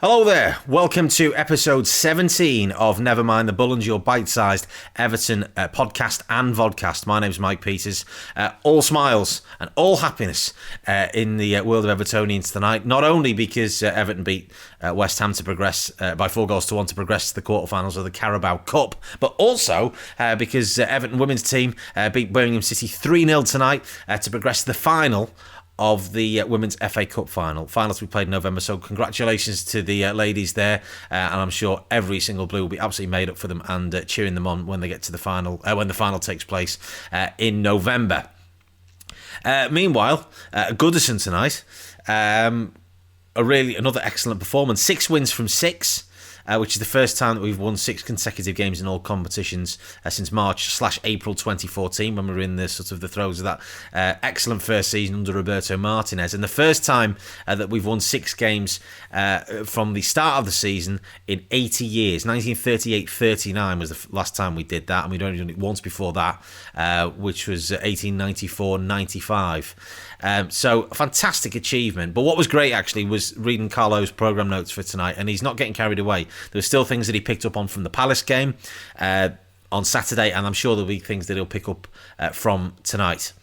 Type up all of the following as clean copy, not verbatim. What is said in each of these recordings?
Hello there, welcome to episode 17 of Nevermind the Bullens, your bite-sized Everton podcast and vodcast. My name's Mike Peters. All smiles and all happiness in the world of Evertonians tonight, not only because Everton beat West Ham to progress by 4-1 to progress to the quarterfinals of the Carabao Cup, but also because Everton women's team beat Birmingham City 3-0 tonight to progress to the final of the Women's FA Cup finals we played in November. So congratulations to the ladies there, and I'm sure every single Blue will be absolutely made up for them and cheering them on when they get to the final, when the final takes place in November. Meanwhile, Goodison tonight, another excellent performance. 6 wins from 6. Which is the first time that we've won 6 consecutive games in all competitions since March/April 2014, when we were in the sort of the throes of that excellent first season under Roberto Martinez, and the first time that we've won 6 games from the start of the season in 80 years. 1938-39 was the last time we did that, and we'd only done it once before that, which was 1894-95. So a fantastic achievement. But what was great actually was reading Carlo's programme notes for tonight, and he's not getting carried away. There were still things that he picked up on from the Palace game on Saturday, and I'm sure there'll be things that he'll pick up from tonight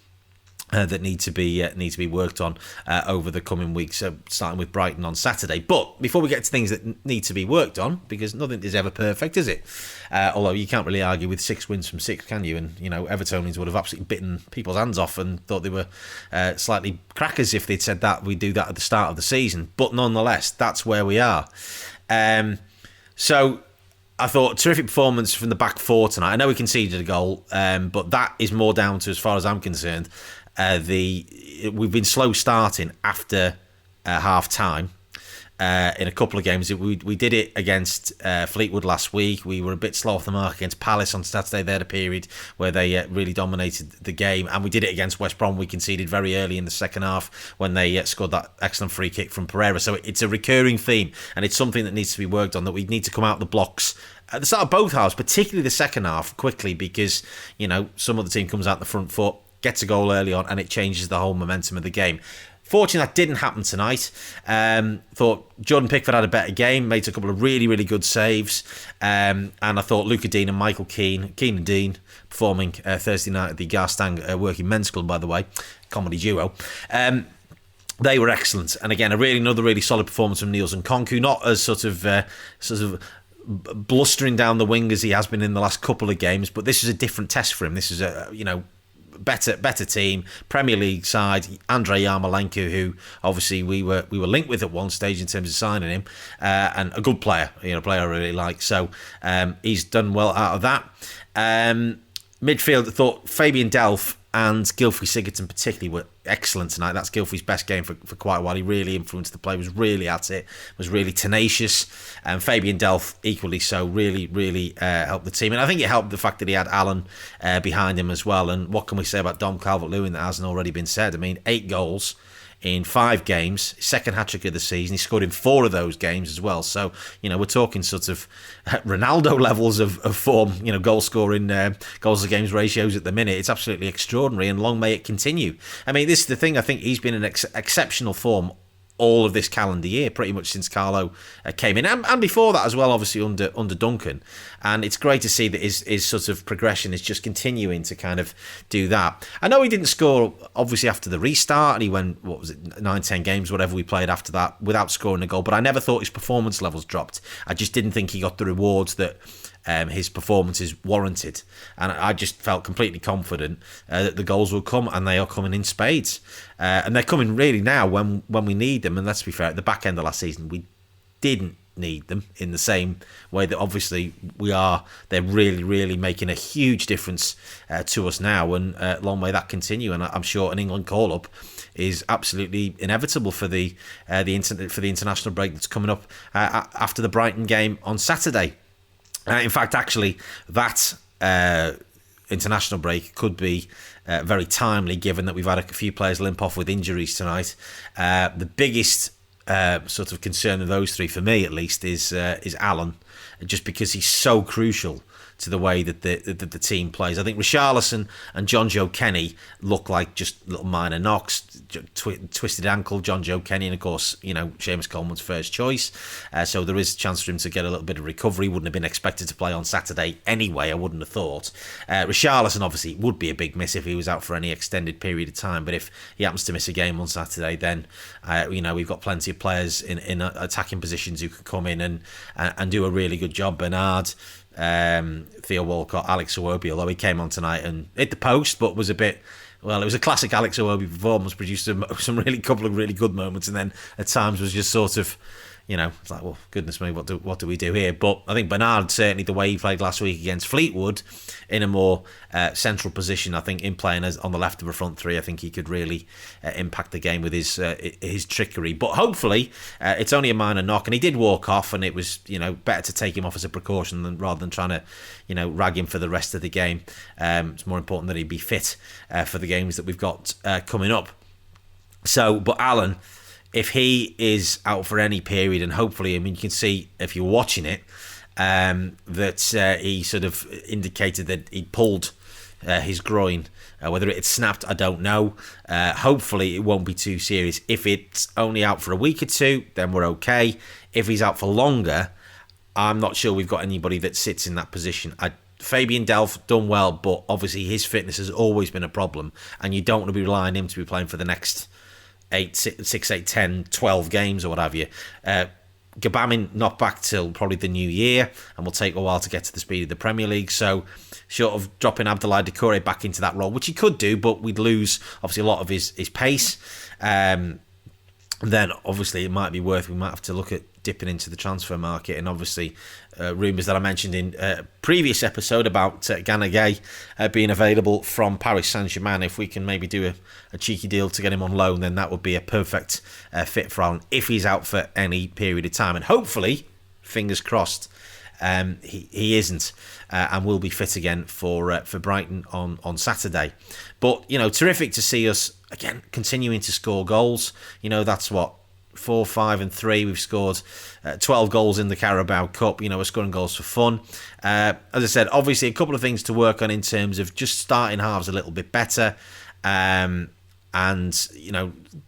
that need to be worked on over the coming weeks, starting with Brighton on Saturday. But before we get to things that need to be worked on, because nothing is ever perfect, is it? Although you can't really argue with 6 wins from 6, can you? And, Evertonians would have absolutely bitten people's hands off and thought they were slightly crackers if they'd said that we do that at the start of the season. But nonetheless, that's where we are. So I thought terrific performance from the back four tonight. I know we conceded a goal, but that is more down to, as far as I'm concerned, we've been slow starting after half time in a couple of games. We did it against Fleetwood last week. We were a bit slow off the mark against Palace on Saturday. They had a period where they really dominated the game, and we did it against West Brom. We conceded very early in the second half when they scored that excellent free kick from Pereira. So it's a recurring theme, and it's something that needs to be worked on, that we need to come out the blocks at the start of both halves, particularly the second half, quickly, because some of the team comes out the front foot, gets a goal early on, and it changes the whole momentum of the game. Fortunately, that didn't happen tonight. Thought Jordan Pickford had a better game, made a couple of really, really good saves. And I thought Luca Dean and Michael Keane and Dean, performing Thursday night at the Garstang Working Men's Club, by the way, comedy duo. They were excellent. And again, another really solid performance from Niels Nkounkou, not as sort of blustering down the wing as he has been in the last couple of games, but this is a different test for him. This is a, better team, Premier League side. Andrei Yarmolenko, who obviously we were linked with at one stage in terms of signing him, and a good player, a player I really like. So he's done well out of that. Midfield, I thought Fabian Delph and Gylfi Sigurdsson particularly were excellent tonight. That's Gylfi's best game for quite a while. He really influenced the play, was really at it, was really tenacious. And Fabian Delph, equally so, really, really helped the team. And I think it helped the fact that he had Alan behind him as well. And what can we say about Dom Calvert-Lewin that hasn't already been said? I mean, 8 goals in 5 games, second hat-trick of the season. He scored in 4 of those games as well. So, we're talking sort of Ronaldo levels of form, goal scoring, goals to games ratios at the minute. It's absolutely extraordinary, and long may it continue. I mean, this is the thing. I think he's been in exceptional form all of this calendar year, pretty much since Carlo came in, and before that as well, obviously under Duncan. And it's great to see that his sort of progression is just continuing to kind of do that. I know he didn't score obviously after the restart, and he went 9-10 games, whatever we played after that, without scoring a goal. But I never thought his performance levels dropped. I just didn't think he got the rewards that his performances warranted, and I just felt completely confident that the goals will come, and they are coming in spades, and they're coming really now when we need them. And let's be fair, at the back end of last season we didn't need them in the same way that obviously we are. They're really, really making a huge difference to us now, and long may that continue. And I'm sure an England call-up is absolutely inevitable for the international break that's coming up after the Brighton game on Saturday. In fact, actually, that international break could be very timely, given that we've had a few players limp off with injuries tonight. The biggest sort of concern of those three, for me at least, is Alan, just because he's so crucial to the way that the team plays. I think Richarlison and John Joe Kenny look like just little minor knocks, twisted ankle, John Joe Kenny, and of course, Seamus Coleman's first choice. So there is a chance for him to get a little bit of recovery. Wouldn't have been expected to play on Saturday anyway, I wouldn't have thought. Richarlison obviously would be a big miss if he was out for any extended period of time, but if he happens to miss a game on Saturday, then we've got plenty of players in attacking positions who can come in and do a really good job. Bernard, Theo Walcott, Alex Iwobi, although he came on tonight and hit the post, but was a bit... Well, it was a classic Alex Iwobi performance, produced some couple of really good moments, and then at times was just sort of, it's like, well, goodness me, what do we do here? But I think Bernard, certainly the way he played last week against Fleetwood, in a more central position, I think in playing as on the left of a front three, I think he could really impact the game with his trickery. But hopefully, it's only a minor knock, and he did walk off, and it was better to take him off as a precaution rather than trying to rag him for the rest of the game. It's more important that he be fit for the games that we've got coming up. So, but Alan, if he is out for any period, and hopefully, you can see if you're watching it, that he sort of indicated that he pulled his groin. Whether it snapped, I don't know. Hopefully, it won't be too serious. If it's only out for a week or two, then we're okay. If he's out for longer, I'm not sure we've got anybody that sits in that position. Fabian Delph done well, but obviously his fitness has always been a problem, and you don't want to be relying on him to be playing for the next 6, 8, 10, 12 games or what have you. Gabamin not back till probably the new year, and will take a while to get to the speed of the Premier League. So, short of dropping Abdoulaye Doucouré back into that role, which he could do, but we'd lose obviously a lot of his pace. Then obviously it might be we might have to look at dipping into the transfer market, and obviously rumours that I mentioned in a previous episode about Gana Gueye being available from Paris Saint-Germain. If we can maybe do a cheeky deal to get him on loan, then that would be a perfect fit for Alan if he's out for any period of time, and hopefully, fingers crossed, he isn't and will be fit again for Brighton on Saturday. But terrific to see us again continuing to score goals. That's what 4, 5 and 3. We've scored 12 goals in the Carabao Cup. We're scoring goals for fun. As I said, obviously a couple of things to work on in terms of just starting halves a little bit better. And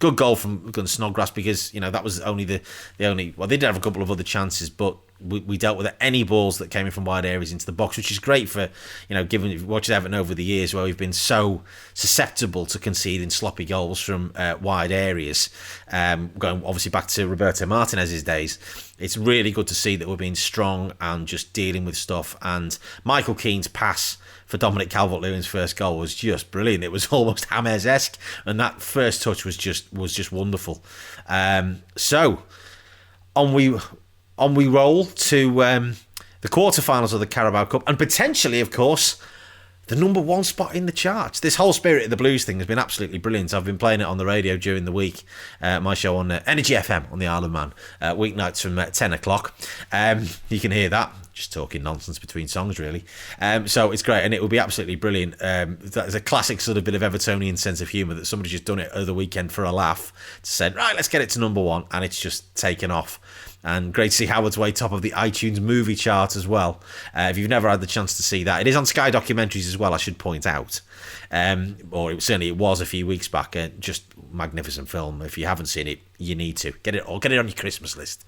good goal from Gunnar Snodgrass, because that was only the only. Well, they did have a couple of other chances, but we dealt with any balls that came in from wide areas into the box, which is great for given watching Everton over the years where we've been so susceptible to conceding sloppy goals from wide areas. Going obviously back to Roberto Martinez's days, it's really good to see that we're being strong and just dealing with stuff. And Michael Keane's pass for Dominic Calvert-Lewin's first goal was just brilliant. It was almost James-esque, and that first touch was just wonderful. So on we roll to the quarterfinals of the Carabao Cup, and potentially, of course, the number one spot in the charts. This whole Spirit of the Blues thing has been absolutely brilliant. I've been playing it on the radio during the week. My show on Energy FM on the Isle of Man, weeknights from 10 o'clock. You can hear that. Just talking nonsense between songs, really. So it's great, and it will be absolutely brilliant. That's a classic sort of bit of Evertonian sense of humour that somebody's just done it over the weekend for a laugh to say, right, let's get it to number one, and it's just taken off. And great to see Howard's Way top of the iTunes movie chart as well. If you've never had the chance to see that, it is on Sky Documentaries as well, I should point out. Or it was a few weeks back. Just magnificent film. If you haven't seen it, you need to get it on your Christmas list.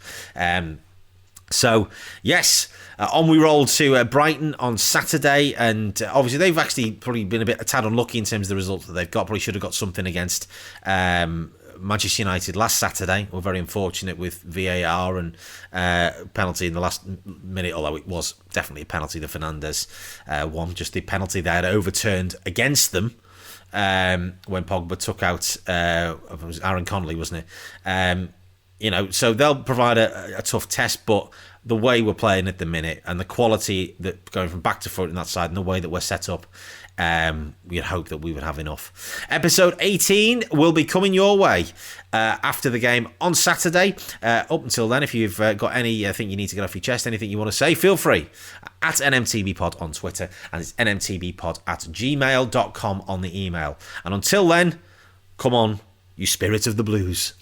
So, yes, on we roll to Brighton on Saturday, and obviously they've actually probably been a tad unlucky in terms of the results that they've got. Probably should have got something against Manchester United last Saturday. We're very unfortunate with VAR and penalty in the last minute, although it was definitely a penalty, the Fernandes one, just the penalty they had overturned against them when Pogba took out, it was Aaron Connolly, wasn't it? So they'll provide a tough test, but the way we're playing at the minute and the quality that going from back to front in that side and the way that we're set up, we'd hope that we would have enough. Episode 18 will be coming your way after the game on Saturday. Up until then, if you've got anything you need to get off your chest, anything you want to say, feel free. At NMTBpod on Twitter, and it's nmtbpod@gmail.com on the email. And until then, come on, you spirit of the blues.